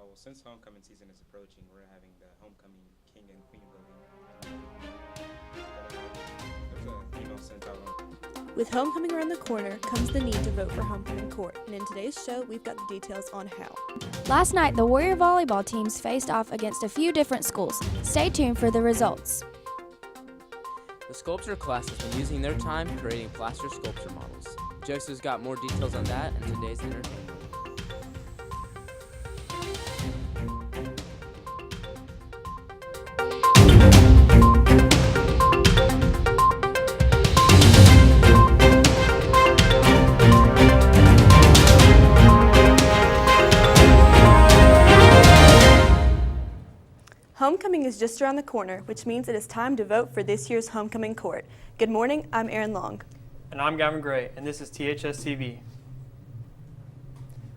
Well, since homecoming season is approaching, we're having the homecoming king and queen voting. There's an email sent out on. With homecoming around the corner comes the need to vote for homecoming court, and in today's show, we've got the details on how. Last night, the Warrior volleyball teams faced off against a few different schools. Stay tuned for the results. The sculpture class has been using their time creating plaster sculpture models. Joseph's got more details on that in today's entertainment. Homecoming is just around the corner, which means it is time to vote for this year's homecoming court. Good morning, I'm Erin Long. And I'm Gavin and this is THS TV.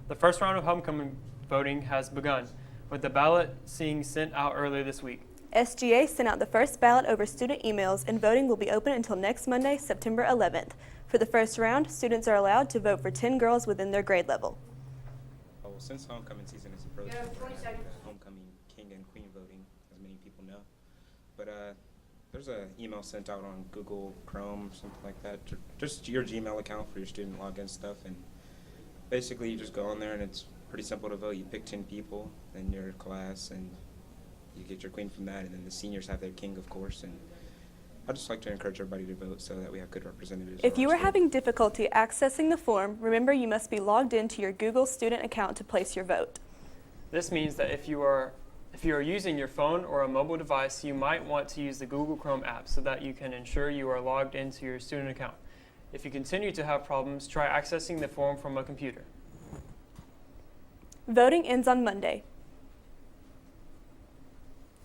The first round of homecoming voting has begun, with the ballot being sent out earlier this week. SGA sent out the first ballot over student emails, and voting will be open until next Monday, September 11th. For the first round, students are allowed to vote for 10 girls within their grade level. Well, since homecoming season is approaching, we're having the homecoming king and queen voting, as many people know. But there's an email sent out on Google Chrome, something like that, just your Gmail account for your student login stuff, and basically you just go on there and it's pretty simple to vote. You pick 10 people in your class and you get your queen from that, and then the seniors have their king, of course. And I'd just like to encourage everybody to vote so that we have good representatives. If you are having difficulty accessing the form, remember you must be logged into your Google student account to place your vote. This means that if you are using your phone or a mobile device, you might want to use the Google Chrome app so that you can ensure you are logged into your student account. If you continue to have problems, try accessing the form from a computer. Voting ends on Monday.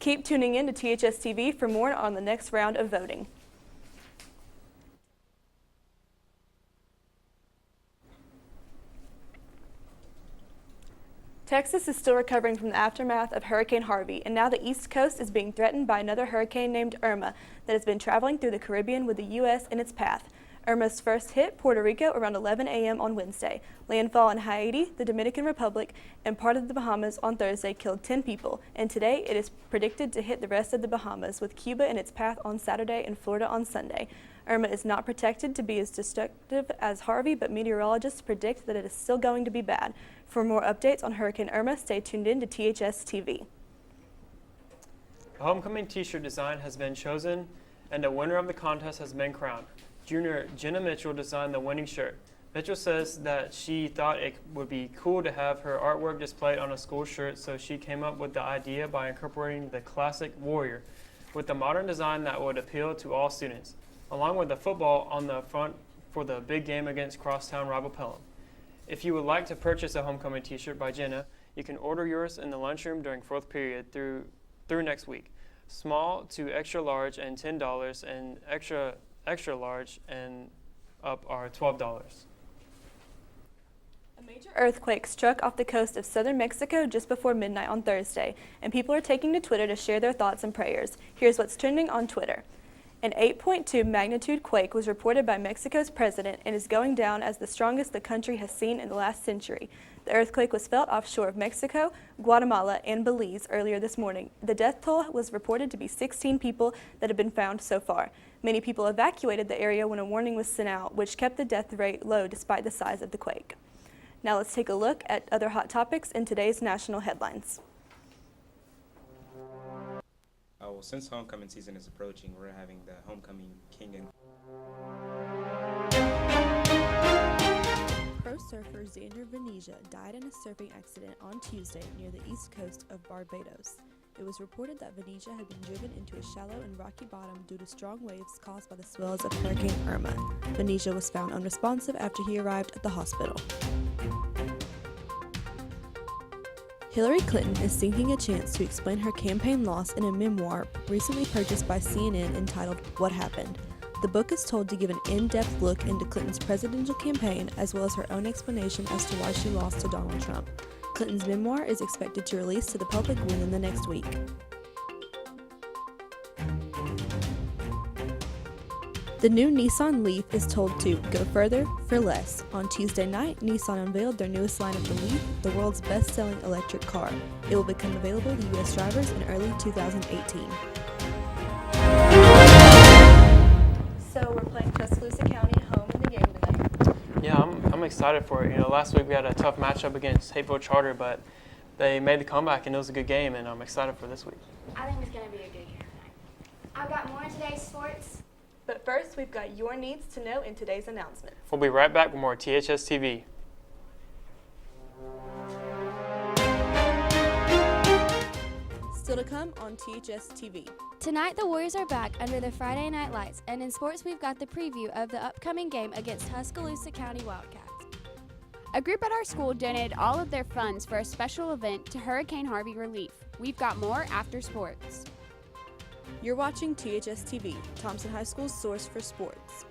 Keep tuning in to THS TV for more on the next round of voting. Texas is still recovering from the aftermath of Hurricane Harvey, and now the East Coast is being threatened by another hurricane named Irma that has been traveling through the Caribbean with the U.S. in its path. Irma's first hit Puerto Rico around 11 a.m. on Wednesday. Landfall in Haiti, the Dominican Republic, and part of the Bahamas on Thursday killed 10 people, and today it is predicted to hit the rest of the Bahamas, with Cuba in its path on Saturday and Florida on Sunday. Irma is not projected to be as destructive as Harvey, but meteorologists predict that it is still going to be bad. For more updates on Hurricane Irma, stay tuned in to THS TV. A homecoming t-shirt design has been chosen, and the winner of the contest has been crowned. Junior Jenna Mitchell designed the winning shirt. Mitchell says that she thought it would be cool to have her artwork displayed on a school shirt, so she came up with the idea by incorporating the classic Warrior with a modern design that would appeal to all students, along with the football on the front for the big game against crosstown rival Pelham. If you would like to purchase a homecoming t-shirt by Jenna, you can order yours in the lunchroom during fourth period through next week. Small to extra large and $10, and extra large and up are $12. A major earthquake struck off the coast of southern Mexico just before midnight on Thursday, and people are taking to Twitter to share their thoughts and prayers. Here's what's trending on Twitter. An 8.2 magnitude quake was reported by Mexico's president and is going down as the strongest the country has seen in the last century. The earthquake was felt offshore of Mexico, Guatemala, and Belize earlier this morning. The death toll was reported to be 16 people that have been found so far. Many people evacuated the area when a warning was sent out, which kept the death rate low despite the size of the quake. Now let's take a look at other hot topics in today's national headlines. Well, since homecoming season is approaching, we're having the homecoming king and Pro surfer Xander Venezia died in a surfing accident on Tuesday near the east coast of Barbados. It was reported that Venezia had been driven into a shallow and rocky bottom due to strong waves caused by the swells of Hurricane Irma. Venezia was found unresponsive after he arrived at the hospital. Hillary Clinton is seeking a chance to explain her campaign loss in a memoir recently purchased by CNN entitled What Happened. The book is told to give an in-depth look into Clinton's presidential campaign as well as her own explanation as to why she lost to Donald Trump. Clinton's memoir is expected to release to the public within the next week. The new Nissan Leaf is told to go further for less. On Tuesday night, Nissan unveiled their newest line of the Leaf, the world's best-selling electric car. It will become available to U.S. drivers in early 2018. So we're playing Tuscaloosa County home in the game tonight. Yeah, I'm excited for it. You know, last week we had a tough matchup against Hateville Charter, but they made the comeback and it was a good game, and I'm excited for this week. I think it's going to be a good game tonight. I've got more in today's sports. But first, we've got your needs to know in today's announcement. We'll be right back with more THS TV. Still to come on THS TV. Tonight, the Warriors are back under the Friday Night Lights, and in sports, we've got the preview of the upcoming game against Tuscaloosa County Wildcats. A group at our school donated all of their funds for a special event to Hurricane Harvey relief. We've got more after sports. You're watching THS TV, Thompson High School's source for sports.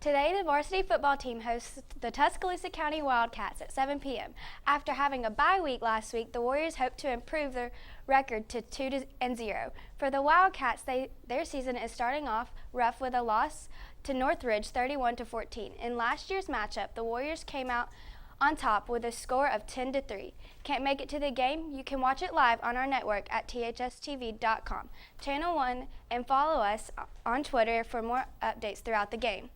Today, the varsity football team hosts the Tuscaloosa County Wildcats at 7 p.m. After having a bye week last week, the Warriors hope to improve their record to 2-0. For the Wildcats, their season is starting off rough with a loss to Northridge 31-14. In last year's matchup, the Warriors came out on top with a score of 10-3. Can't make it to the game? You can watch it live on our network at thstv.com, Channel 1, and follow us on Twitter for more updates throughout the game.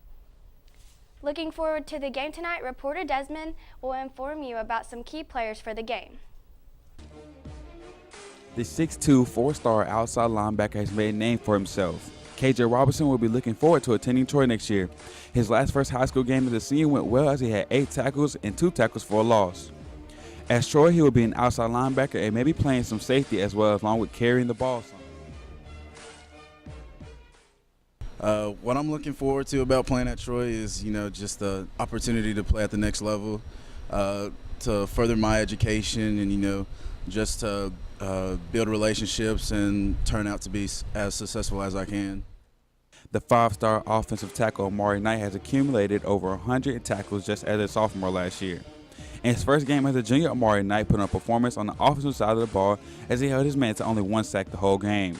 Looking forward to the game tonight, reporter Desmond will inform you about some key players for the game. The 6'2", four-star outside linebacker has made a name for himself. KJ Robinson will be looking forward to attending Troy next year. His first high school game as a senior went well as he had 8 tackles and 2 tackles for a loss. At Troy, he will be an outside linebacker and maybe playing some safety as well, along with carrying the ball some. What I'm looking forward to about playing at Troy is, just the opportunity to play at the next level, to further my education and, just to build relationships and turn out to be as successful as I can. The 5-star offensive tackle Amari Knight has accumulated over 100 tackles just as a sophomore last year. In his first game as a junior, Amari Knight put on a performance on the offensive side of the ball as he held his man to only 1 sack the whole game.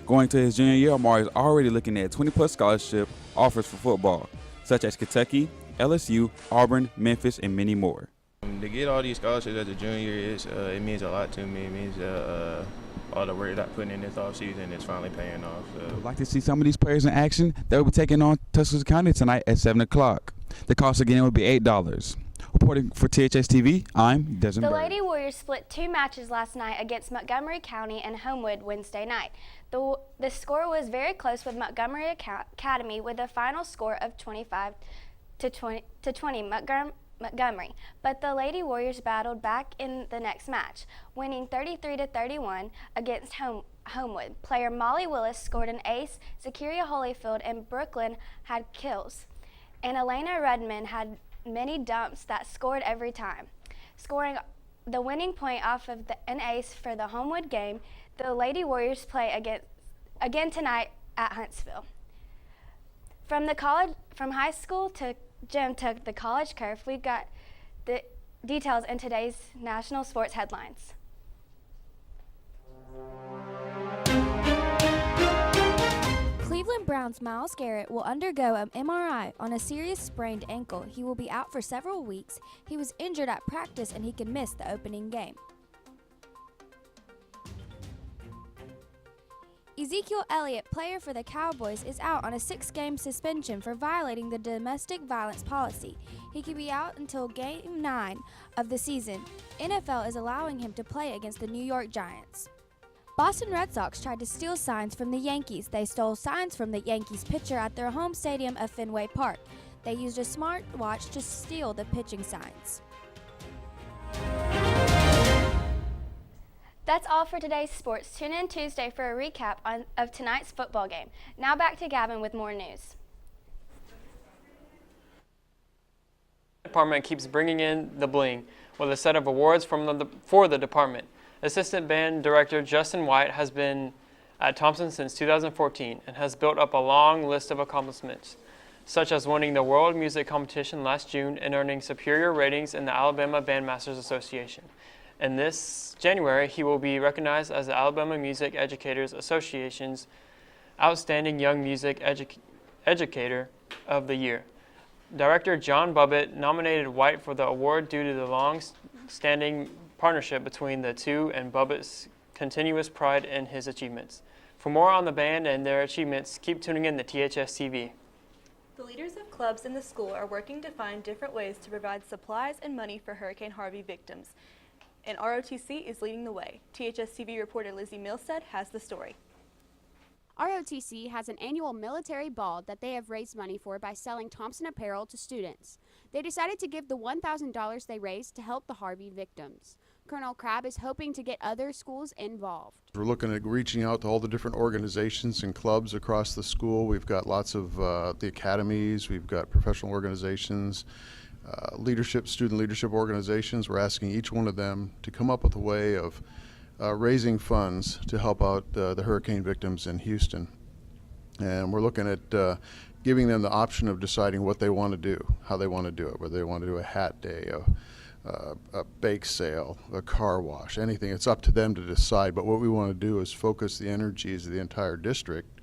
Going to his junior year, Amari is already looking at 20-plus scholarship offers for football, such as Kentucky, LSU, Auburn, Memphis, and many more. To get all these scholarships as a junior, it means a lot to me. It means all the work that I put in this offseason is finally paying off. So. I'd like to see some of these players in action. They will be taking on Tuscaloosa County tonight at 7 o'clock. The cost again will be $8. Reporting for THS TV, I'm Desmond. The Lady Warriors split 2 matches last night against Montgomery County and Homewood Wednesday night. The score was very close with Montgomery Academy with a final score of 25 to 20 Montgomery, but the Lady Warriors battled back in the next match, winning 33-31 against Homewood. Player Molly Willis scored an ace, Zakiria Holyfield and Brooklyn had kills, and Elena Redmond had many dumps that scored every time. Scoring the winning point off of an ace for the Homewood game, the Lady Warriors play again tonight at Huntsville. From high school to gym to the college curve, we've got the details in today's national sports headlines. Cleveland Browns' Myles Garrett will undergo an MRI on a serious sprained ankle. He will be out for several weeks. He was injured at practice and he could miss the opening game. Ezekiel Elliott, player for the Cowboys, is out on a 6-game suspension for violating the domestic violence policy. He could be out until Game 9 of the season. NFL is allowing him to play against the New York Giants. Boston Red Sox tried to steal signs from the Yankees. They stole signs from the Yankees pitcher at their home stadium of Fenway Park. They used a smartwatch to steal the pitching signs. That's all for today's sports. Tune in Tuesday for a recap of tonight's football game. Now back to Gavin with more news. The department keeps bringing in the bling with a set of awards for the department. Assistant Band Director Justin White has been at Thompson since 2014 and has built up a long list of accomplishments, such as winning the World Music Competition last June and earning superior ratings in the Alabama Bandmasters Association. And this January, he will be recognized as the Alabama Music Educators Association's Outstanding Young Music Educator of the Year. Director John Bubbett nominated White for the award due to the long-standing partnership between the two and Bubbett's continuous pride in his achievements. For more on the band and their achievements, keep tuning in to THS TV. The leaders of clubs in the school are working to find different ways to provide supplies and money for Hurricane Harvey victims, and ROTC is leading the way. THS TV reporter Lizzie Milstead has the story. ROTC has an annual military ball that they have raised money for by selling Thompson apparel to students. They decided to give the $1,000 they raised to help the Harvey victims. Colonel Crabb is hoping to get other schools involved. We're looking at reaching out to all the different organizations and clubs across the school. We've got lots of the academies, we've got professional organizations, student leadership organizations. We're asking each one of them to come up with a way of raising funds to help out the hurricane victims in Houston. And we're looking at giving them the option of deciding what they want to do, how they want to do it, whether they want to do a hat day, a bake sale, a car wash, anything. It's up to them to decide. But what we want to do is focus the energies of the entire district,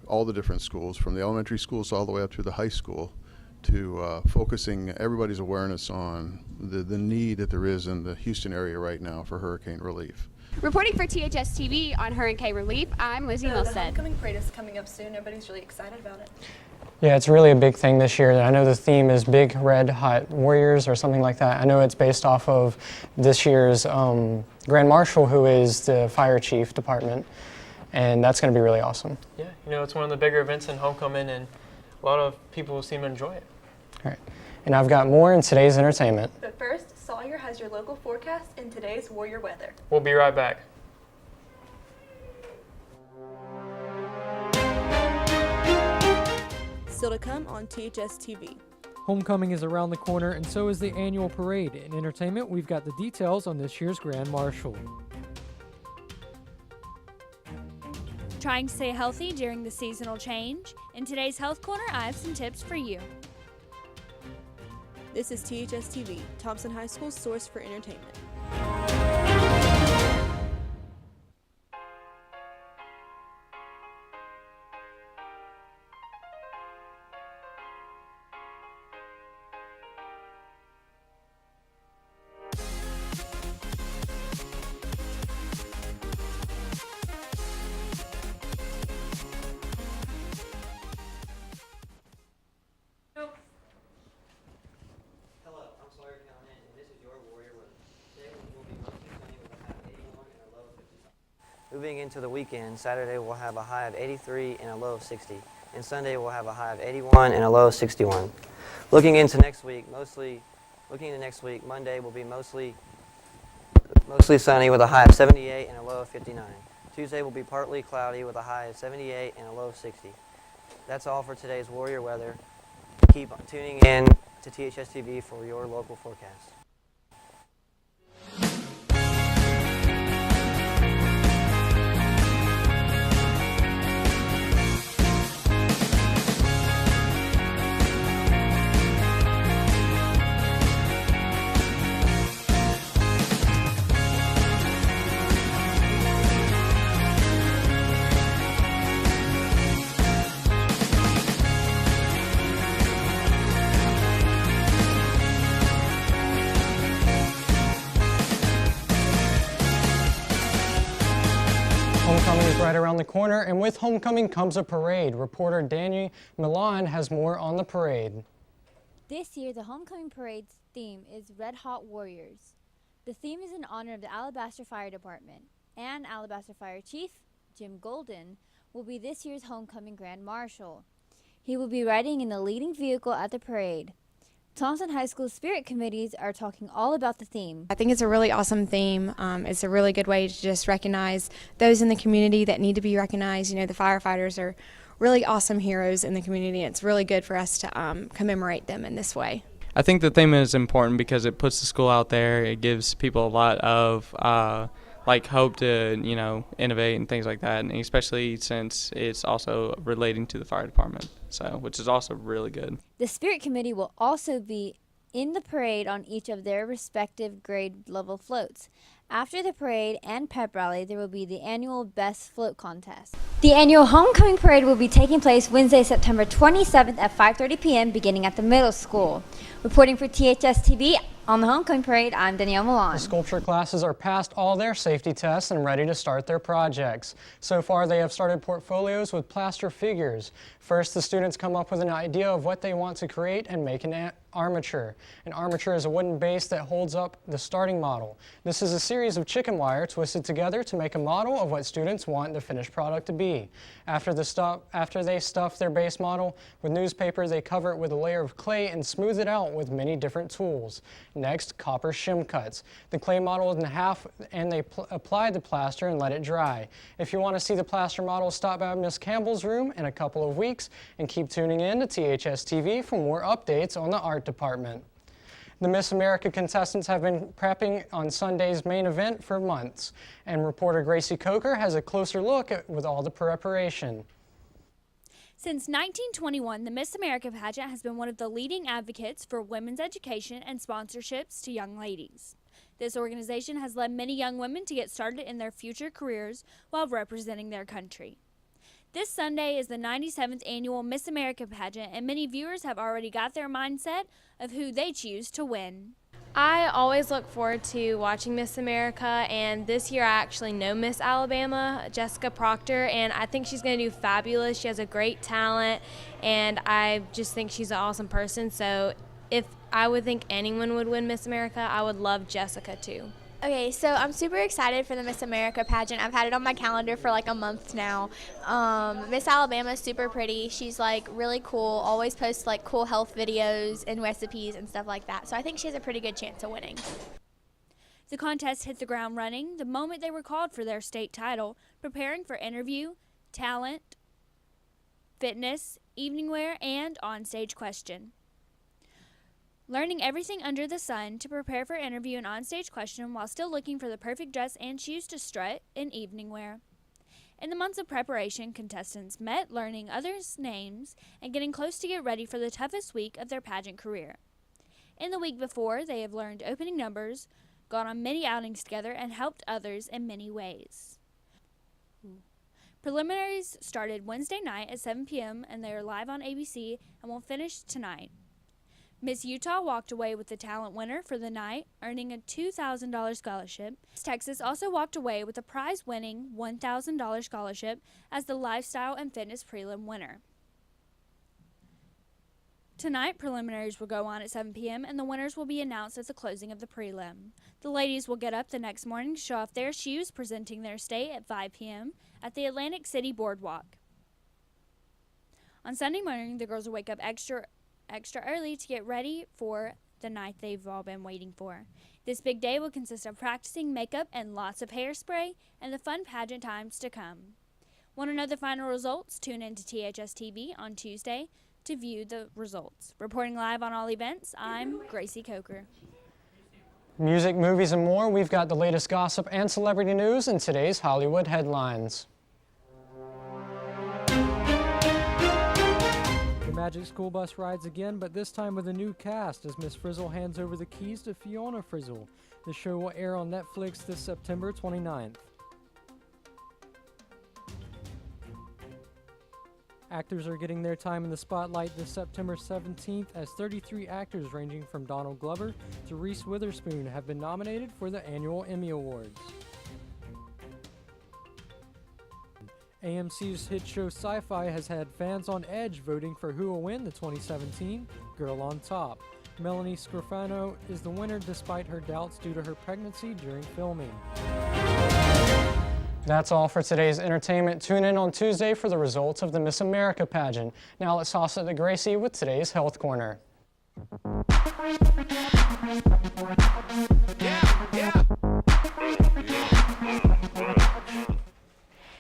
all the different schools, from the elementary schools all the way up to the high school, to focusing everybody's awareness on the need that there is in the Houston area right now for hurricane relief. Reporting for THS TV on Hurricane Relief, I'm Lizzie The Milstead. homecoming parade is coming up soon. Everybody's really excited about it. Yeah, it's really a big thing this year. I know the theme is Big Red Hot Warriors or something like that. I know it's based off of this year's Grand Marshal, who is the fire chief department, and that's going to be really awesome. Yeah, it's one of the bigger events in homecoming, and a lot of people seem to enjoy it. All right, and I've got more in today's entertainment. But first, Sawyer has your local forecast and today's Warrior weather. We'll be right back. Still to come on THS TV. Homecoming is around the corner, and so is the annual parade. In entertainment, we've got the details on this year's Grand Marshal. Trying to stay healthy during the seasonal change? In today's Health Corner, I have some tips for you. This is THS TV, Thompson High School's source for entertainment. Moving into the weekend, Saturday we'll have a high of 83 and a low of 60. And Sunday we'll have a high of 81 and a low of 61. Looking into next week, Monday will be mostly sunny with a high of 78 and a low of 59. Tuesday will be partly cloudy with a high of 78 and a low of 60. That's all for today's Warrior weather. Keep tuning in to THS TV for your local forecast. right around the corner, and with homecoming comes a parade. Reporter Danny Milan has more on the parade. This year, the homecoming parade's theme is Red Hot Warriors. The theme is in honor of the Alabaster Fire Department, and Alabaster Fire Chief Jim Golden will be this year's homecoming Grand Marshal. He will be riding in the leading vehicle at the parade. Thompson High School Spirit Committees are talking all about the theme. I think it's a really awesome theme. It's a really good way to just recognize those in the community that need to be recognized. You know, the firefighters are really awesome heroes in the community. It's really good for us to commemorate them in this way. I think the theme is important because it puts the school out there. It gives people a lot of hope to, you know, innovate and things like that, and especially since it's also relating to the fire department, which is also really good. The Spirit Committee will also be in the parade on each of their respective grade level floats. After the parade and pep rally, there will be the annual Best Float Contest. The annual Homecoming Parade will be taking place Wednesday, September 27th at 5:30 p.m. beginning at the middle school. Reporting for THS TV on the Homecoming Parade, I'm Danielle Milan. The sculpture classes are past all their safety tests and ready to start their projects. So far, they have started portfolios with plaster figures. First, the students come up with an idea of what they want to create and make an armature. An armature is a wooden base that holds up the starting model. This is a series of chicken wire twisted together to make a model of what students want the finished product to be. After they stuff their base model with newspaper, they cover it with a layer of clay and smooth it out with many different tools. Next, copper shim cuts. The clay model is in half and they apply the plaster and let it dry. If you want to see the plaster model, stop by Miss Campbell's room in a couple of weeks and keep tuning in to THS TV for more updates on the art department. The Miss America contestants have been prepping on Sunday's main event for months, and reporter Gracie Coker has a closer look with all the preparation. Since 1921, the Miss America pageant has been one of the leading advocates for women's education and sponsorships to young ladies. This organization has led many young women to get started in their future careers while representing their country. This Sunday is the 97th annual Miss America pageant, and many viewers have already got their mindset of who they choose to win. I always look forward to watching Miss America, and this year I actually know Miss Alabama, Jessica Proctor, and I think she's going to do fabulous. She has a great talent, and I just think she's an awesome person. So if I would think anyone would win Miss America, I would love Jessica too. Okay, so I'm super excited for the Miss America pageant. I've had it on my calendar for like a month now. Miss Alabama is super pretty. She's like really cool, always posts like cool health videos and recipes and stuff like that. So I think she has a pretty good chance of winning. The contest hit the ground running the moment they were called for their state title, preparing for interview, talent, fitness, evening wear, and onstage question. Learning everything under the sun to prepare for interview and onstage question while still looking for the perfect dress and shoes to strut in evening wear. In the months of preparation, contestants met learning others' names and getting close to get ready for the toughest week of their pageant career. In the week before, they have learned opening numbers, gone on many outings together, and helped others in many ways. Preliminaries started Wednesday night at 7 p.m. and they are live on ABC and will finish tonight. Miss Utah walked away with the talent winner for the night, earning a $2,000 scholarship. Texas also walked away with a prize-winning $1,000 scholarship as the lifestyle and fitness prelim winner. Tonight, preliminaries will go on at 7 p.m. and the winners will be announced at the closing of the prelim. The ladies will get up the next morning to show off their shoes, presenting their state at 5 p.m. at the Atlantic City Boardwalk. On Sunday morning, the girls will wake up extra early to get ready for the night they've all been waiting for. This big day will consist of practicing makeup and lots of hairspray and the fun pageant times to come. Want to know the final results? Tune in to THS TV on Tuesday to view the results. Reporting live on all events, I'm Gracie Coker. Music, movies, and more. We've got the latest gossip and celebrity news in today's Hollywood headlines. The Magic School Bus rides again, but this time with a new cast as Miss Frizzle hands over the keys to Fiona Frizzle. The show will air on Netflix this September 29th. Actors are getting their time in the spotlight this September 17th as 33 actors ranging from Donald Glover to Reese Witherspoon have been nominated for the annual Emmy Awards. AMC's hit show Sci-Fi has had fans on edge voting for who will win the 2017 Girl on Top. Melanie Scrofano is the winner despite her doubts due to her pregnancy during filming. That's all for today's entertainment. Tune in on Tuesday for the results of the Miss America pageant. Now let's toss it to Gracie with today's Health Corner.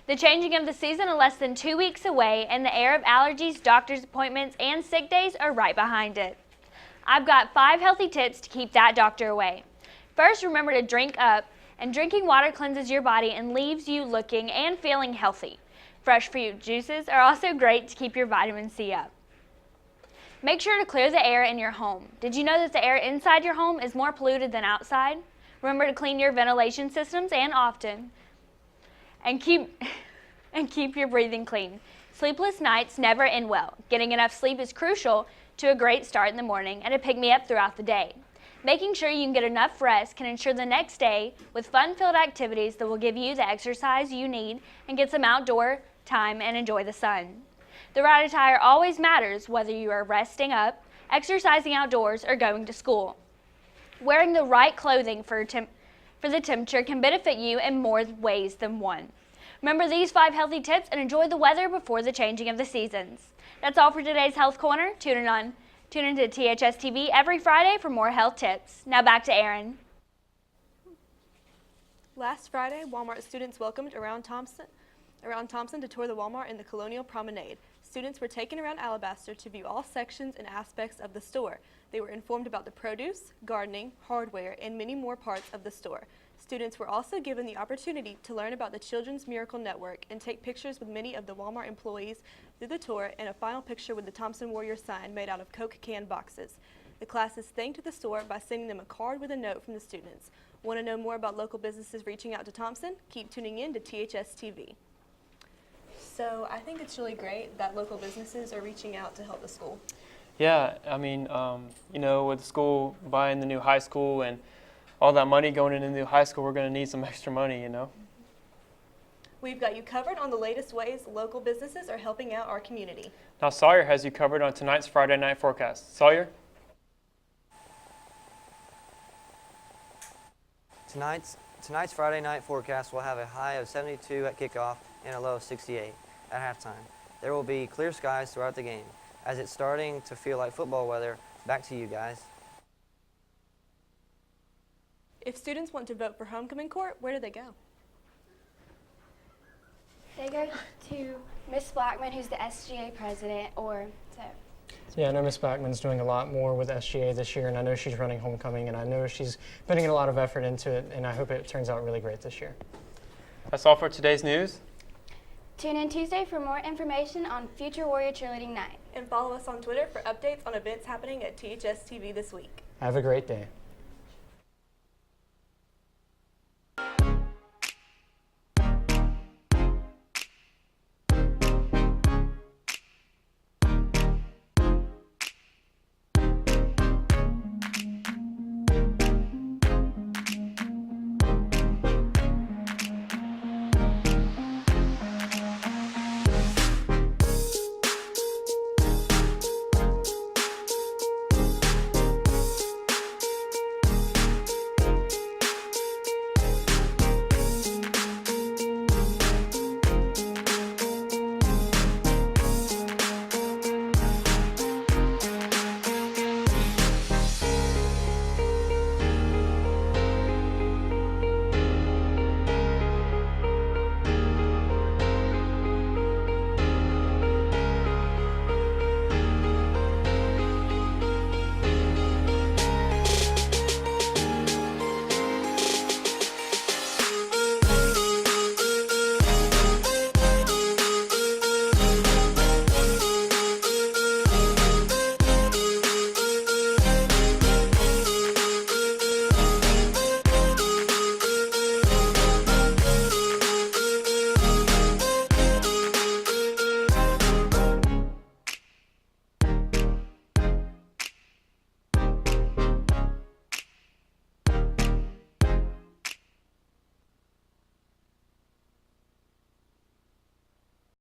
The changing of the season is less than 2 weeks away, and the era of allergies, doctor's appointments, and sick days are right behind it. I've got 5 healthy tips to keep that doctor away. First, remember to drink up, and drinking water cleanses your body and leaves you looking and feeling healthy. Fresh fruit juices are also great to keep your vitamin C up. Make sure to clear the air in your home. Did you know that the air inside your home is more polluted than outside? Remember to clean your ventilation systems and often. And keep your breathing clean. Sleepless nights never end well. Getting enough sleep is crucial to a great start in the morning and a pick-me-up throughout the day. Making sure you can get enough rest can ensure the next day with fun-filled activities that will give you the exercise you need and get some outdoor time and enjoy the sun. The right attire always matters whether you are resting up, exercising outdoors, or going to school. Wearing the right clothing for the temperature can benefit you in more ways than one. Remember these 5 healthy tips and enjoy the weather before the changing of the seasons. That's all for today's Health Corner. Tune in to THS TV every Friday for more health tips. Now back to Erin. Last Friday, Walmart students welcomed around Thompson to tour the Walmart in the Colonial Promenade. Students were taken around Alabaster to view all sections and aspects of the store. They were informed about the produce, gardening, hardware, and many more parts of the store. Students were also given the opportunity to learn about the Children's Miracle Network and take pictures with many of the Walmart employees through the tour and a final picture with the Thompson Warrior sign made out of Coke can boxes. The classes thanked the store by sending them a card with a note from the students. Want to know more about local businesses reaching out to Thompson? Keep tuning in to THS TV. So I think it's really great that local businesses are reaching out to help the school. Yeah, I mean, you know, with the school buying the new high school and all that money going into the new high school, we're going to need some extra money, you know. We've got you covered on the latest ways local businesses are helping out our community. Now Sawyer has you covered on tonight's Friday night forecast. Sawyer? Tonight's Friday night forecast will have a high of 72 at kickoff and a low of 68 at halftime. There will be clear skies throughout the game. As it's starting to feel like football weather, back to you guys. If students want to vote for homecoming court, where do they go? They go to Miss Blackman, who's the SGA president, or so. Yeah, I know Miss Backman's doing a lot more with SGA this year, and I know she's running homecoming, and I know she's putting a lot of effort into it, and I hope it turns out really great this year. That's all for today's news. Tune in Tuesday for more information on Future Warrior Cheerleading Night. And follow us on Twitter for updates on events happening at THS TV this week. Have a great day.